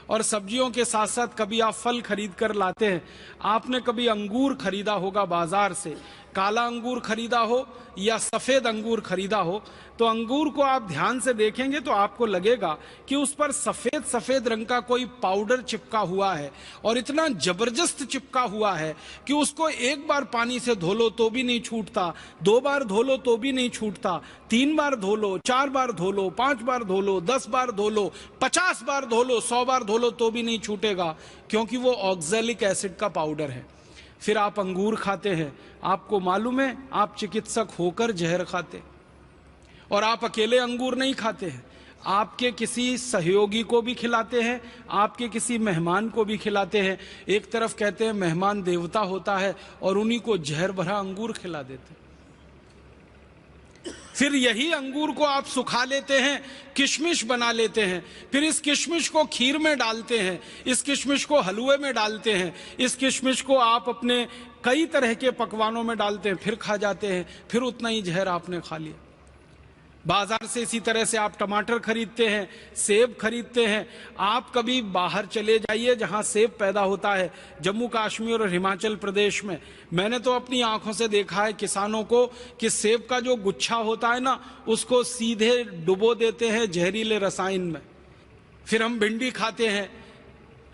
और सब्जियों के साथ साथ कभी आप फल खरीद कर लाते हैं। आपने कभी अंगूर खरीदा होगा बाजार से, काला अंगूर खरीदा हो या सफेद अंगूर खरीदा हो, तो अंगूर को आप ध्यान से देखेंगे तो आपको लगेगा कि उस पर सफेद सफेद रंग का कोई पाउडर चिपका हुआ है, और इतना जबरदस्त चिपका हुआ है कि उसको एक बार पानी से धो लो तो भी नहीं छूटता, 2 बार धो लो तो भी नहीं छूटता, 3 बार धो लो, 4 बार धो लो, 5 बार धो लो, 10 बार धो लो, 50 बार धो लो, 100 बार धो लो तो भी नहीं छूटेगा, क्योंकि वो ऑक्सैलिक एसिड का पाउडर है। फिर आप अंगूर खाते हैं, आपको मालूम है आप चिकित्सक होकर जहर खाते, और आप अकेले अंगूर नहीं खाते हैं, आपके किसी सहयोगी को भी खिलाते हैं, आपके किसी मेहमान को भी खिलाते हैं। एक तरफ कहते हैं मेहमान देवता होता है और उन्हीं को जहर भरा अंगूर खिला देते हैं। फिर यही अंगूर को आप सुखा लेते हैं, किशमिश बना लेते हैं, फिर इस किशमिश को खीर में डालते हैं, इस किशमिश को हलवे में डालते हैं, इस किशमिश को आप अपने कई तरह के पकवानों में डालते हैं, फिर खा जाते हैं, फिर उतना ही जहर आपने खा लिया। बाजार से इसी तरह से आप टमाटर खरीदते हैं, सेब खरीदते हैं। आप कभी बाहर चले जाइए जहां सेब पैदा होता है, जम्मू कश्मीर और हिमाचल प्रदेश में, मैंने तो अपनी आंखों से देखा है किसानों को कि सेब का जो गुच्छा होता है ना, उसको सीधे डुबो देते हैं जहरीले रसायन में। फिर हम भिंडी खाते हैं,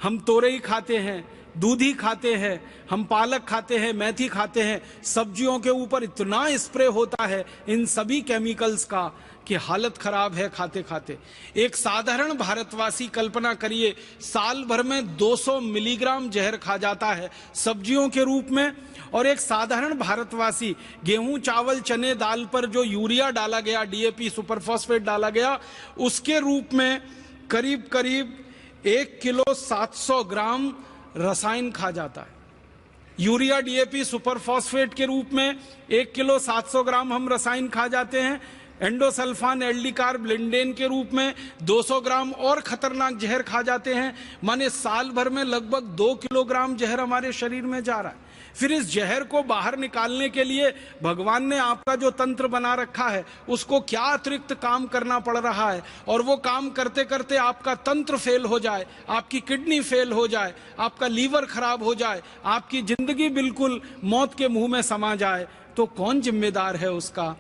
हम तोरई खाते हैं, दूधी खाते हैं, हम पालक खाते हैं, मेथी खाते हैं। सब्जियों के ऊपर इतना स्प्रे होता है इन सभी केमिकल्स का कि हालत खराब है खाते खाते। एक साधारण भारतवासी कल्पना करिए, साल भर में 200 मिलीग्राम जहर खा जाता है सब्जियों के रूप में, और एक साधारण भारतवासी गेहूं, चावल, चने, दाल पर जो यूरिया डाला गया, डीएपी, सुपर फॉस्फेट डाला गया, उसके रूप में करीब करीब 1 किलो 700 ग्राम रसायन खा जाता है। यूरिया, डीएपी, सुपर फॉस्फेट के रूप में 1 किलो 700 ग्राम हम रसायन खा जाते हैं। एंडोसल्फान, एल्डिकार्ब, लिंडेन के रूप में 200 ग्राम और खतरनाक जहर खा जाते हैं। माने साल भर में लगभग 2 किलोग्राम जहर हमारे शरीर में जा रहा है। फिर इस जहर को बाहर निकालने के लिए भगवान ने आपका जो तंत्र बना रखा है, उसको क्या अतिरिक्त काम करना पड़ रहा है, और वो काम करते करते आपका तंत्र फेल हो जाए, आपकी किडनी फेल हो जाए, आपका लीवर खराब हो जाए, आपकी जिंदगी बिल्कुल मौत के मुंह में समा जाए, तो कौन जिम्मेदार है उसका?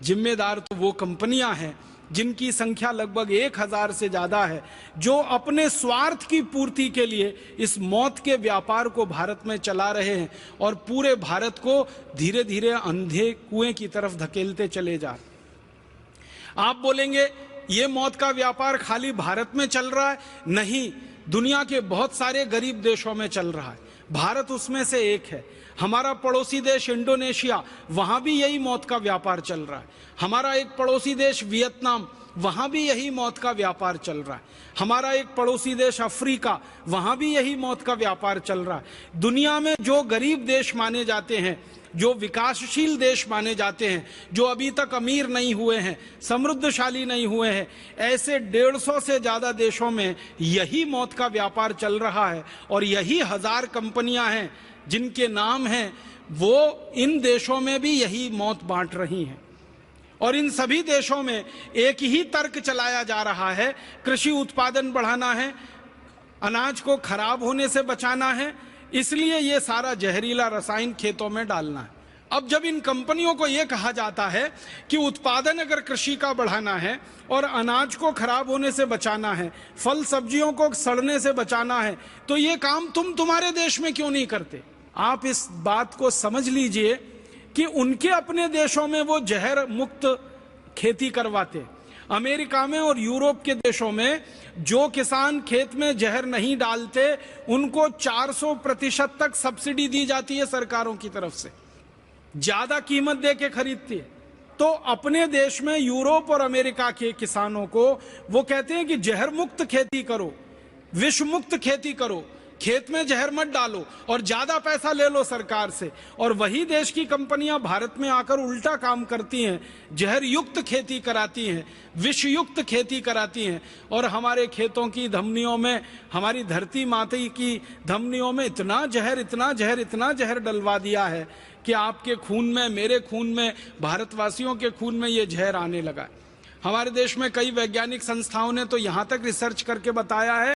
जिम्मेदार तो वो कंपनियां हैं जिनकी संख्या लगभग 1000 से ज्यादा है, जो अपने स्वार्थ की पूर्ति के लिए इस मौत के व्यापार को भारत में चला रहे हैं और पूरे भारत को धीरे धीरे अंधे कुएं की तरफ धकेलते चले जा रहे। आप बोलेंगे ये मौत का व्यापार खाली भारत में चल रहा है? नहीं, दुनिया के बहुत सारे गरीब देशों में चल रहा है, भारत उसमें से एक है। हमारा पड़ोसी देश इंडोनेशिया, वहां भी यही मौत का व्यापार चल रहा है। हमारा एक पड़ोसी देश वियतनाम, वहां भी यही मौत का व्यापार चल रहा है। हमारा एक पड़ोसी देश अफ्रीका, वहां भी यही मौत का व्यापार चल रहा है। दुनिया में जो गरीब देश माने जाते हैं, जो विकासशील देश माने जाते हैं, जो अभी तक अमीर नहीं हुए हैं, समृद्धशाली नहीं हुए हैं, ऐसे 150 से ज्यादा देशों में यही मौत का व्यापार चल रहा है। और यही 1000 कंपनियां हैं जिनके नाम हैं, वो इन देशों में भी यही मौत बांट रही हैं। और इन सभी देशों में एक ही तर्क चलाया जा रहा है, कृषि उत्पादन बढ़ाना है, अनाज को खराब होने से बचाना है, इसलिए ये सारा जहरीला रसायन खेतों में डालना है। अब जब इन कंपनियों को यह कहा जाता है कि उत्पादन अगर कृषि का बढ़ाना है और अनाज को खराब होने से बचाना है, फल सब्जियों को सड़ने से बचाना है, तो ये काम तुम्हारे देश में क्यों नहीं करते? आप इस बात को समझ लीजिए कि उनके अपने देशों में वो जहर मुक्त खेती करवाते। अमेरिका में और यूरोप के देशों में जो किसान खेत में जहर नहीं डालते, उनको 400% तक सब्सिडी दी जाती है सरकारों की तरफ से, ज्यादा कीमत दे के खरीदती है। तो अपने देश में यूरोप और अमेरिका के किसानों को वो कहते हैं कि जहर मुक्त खेती करो, विष मुक्त खेती करो, खेत में जहर मत डालो और ज्यादा पैसा ले लो सरकार से। और वही देश की कंपनियां भारत में आकर उल्टा काम करती हैं, जहर युक्त खेती कराती हैं, विष युक्त खेती कराती हैं, और हमारे खेतों की धमनियों में, हमारी धरती माता की धमनियों में इतना जहर, इतना जहर, इतना जहर डलवा दिया है कि आपके खून में, मेरे खून में, भारतवासियों के खून में ये जहर आने लगा है। हमारे देश में कई वैज्ञानिक संस्थाओं ने तो यहां तक रिसर्च करके बताया है